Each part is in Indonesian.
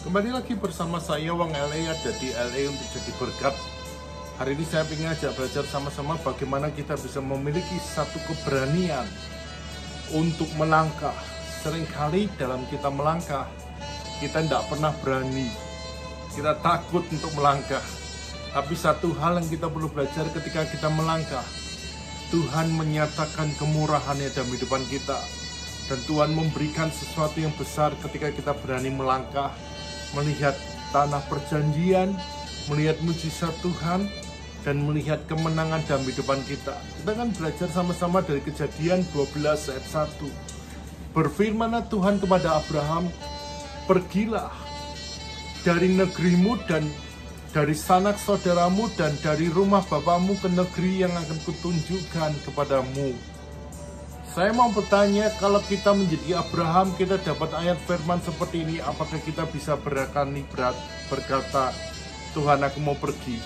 Kembali lagi bersama saya Wang LA, ada di LA untuk jadi berkat. Hari ini saya ingin ajak belajar sama-sama bagaimana kita bisa memiliki satu keberanian untuk melangkah. Seringkali dalam kita melangkah, kita tidak pernah berani. Kita takut untuk melangkah. Tapi satu hal yang kita perlu belajar ketika kita melangkah, Tuhan menyatakan kemurahan-Nya dalam kehidupan kita. Dan Tuhan memberikan sesuatu yang besar ketika kita berani melangkah, melihat tanah perjanjian, melihat mujizat Tuhan, dan melihat kemenangan dalam kehidupan kita. Kita akan belajar sama-sama dari Kejadian 12 ayat 1. Berfirmanlah Tuhan kepada Abraham, pergilah dari negerimu dan dari sanak saudaramu dan dari rumah bapamu ke negeri yang akan kutunjukkan kepadamu. Saya mau bertanya, kalau kita menjadi Abraham, kita dapat ayat firman seperti ini, apakah kita bisa berani berkata, Tuhan aku mau pergi?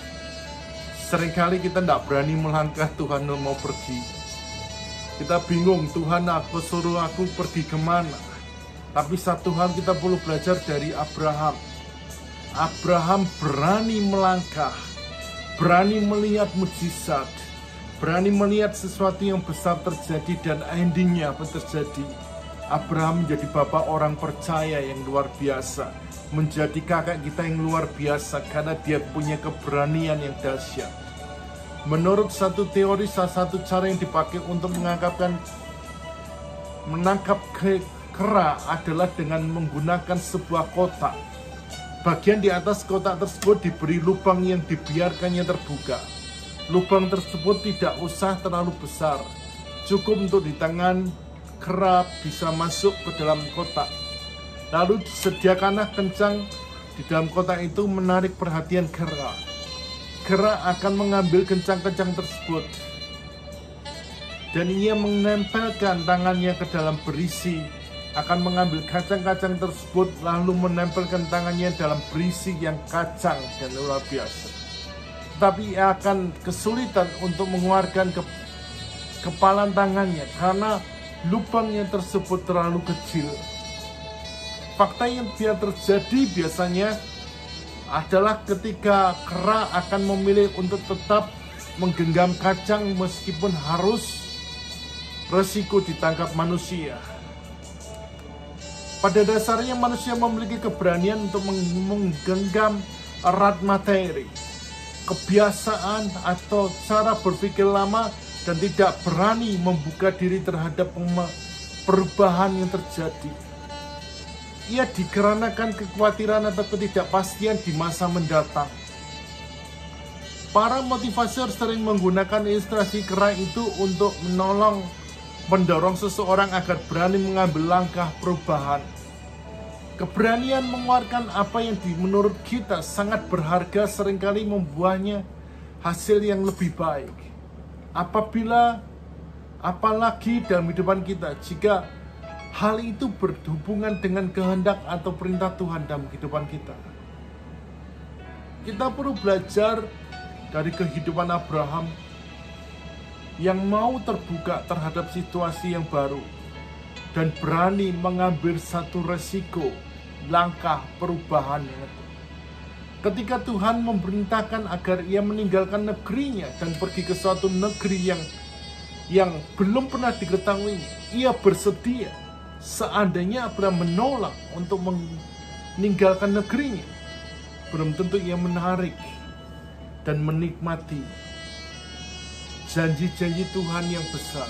Seringkali kita tidak berani melangkah, Tuhan mau pergi. Kita bingung, Tuhan aku suruh aku pergi kemana? Tapi satu hal kita perlu belajar dari Abraham. Abraham berani melangkah, berani melihat mujizat, berani melihat sesuatu yang besar terjadi dan endingnya apa terjadi. Abraham menjadi bapak orang percaya yang luar biasa, menjadi kakak kita yang luar biasa karena dia punya keberanian yang dahsyat. Menurut satu teori, salah satu cara yang dipakai untuk menangkap kera adalah dengan menggunakan sebuah kotak. Bagian di atas kotak tersebut diberi lubang yang dibiarkannya terbuka. Lubang tersebut tidak usah terlalu besar, cukup untuk di tangan kera bisa masuk ke dalam kotak. Lalu disediakanlah kencang di dalam kotak itu menarik perhatian kera. Kera akan mengambil kencang-kencang tersebut dan ia menempelkan tangannya ke dalam berisi, akan mengambil kacang-kacang tersebut lalu menempelkan tangannya dalam berisi yang kacang dan luar biasa. Tapi ia akan kesulitan untuk mengeluarkan kepalan tangannya karena lubangnya tersebut terlalu kecil. Fakta yang terjadi biasanya adalah ketika kera akan memilih untuk tetap menggenggam kacang meskipun harus resiko ditangkap manusia. Pada dasarnya manusia memiliki keberanian untuk menggenggam erat materi, kebiasaan atau cara berpikir lama, dan tidak berani membuka diri terhadap perubahan yang terjadi. Ia dikarenakan kekhawatiran atau ketidakpastian di masa mendatang. Para motivator sering menggunakan ilustrasi kera itu untuk mendorong seseorang agar berani mengambil langkah perubahan. Keberanian mengeluarkan apa yang menurut kita sangat berharga seringkali membuahnya hasil yang lebih baik. Apalagi dalam kehidupan kita, jika hal itu berhubungan dengan kehendak atau perintah Tuhan dalam kehidupan kita. Kita perlu belajar dari kehidupan Abraham yang mau terbuka terhadap situasi yang baru dan berani mengambil satu resiko, langkah perubahan yang itu. Ketika Tuhan memerintahkan agar ia meninggalkan negerinya dan pergi ke suatu negeri yang belum pernah diketahuinya, ia bersedia. Seandainya Abraham menolak untuk meninggalkan negerinya, belum tentu ia menarik dan menikmati janji-janji Tuhan yang besar.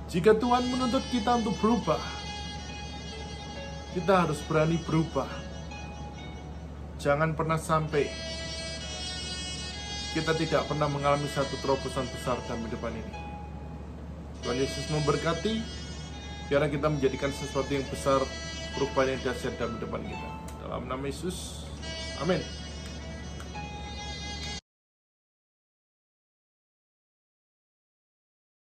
Jika Tuhan menuntut kita untuk berubah, kita harus berani berubah. Jangan pernah sampai kita tidak pernah mengalami satu terobosan besar dalam kehidupan ini. Tuhan Yesus memberkati. Biarlah kita menjadikan sesuatu yang besar, perubahan yang dahsyat dalam kehidupan kita. Dalam nama Yesus, amin.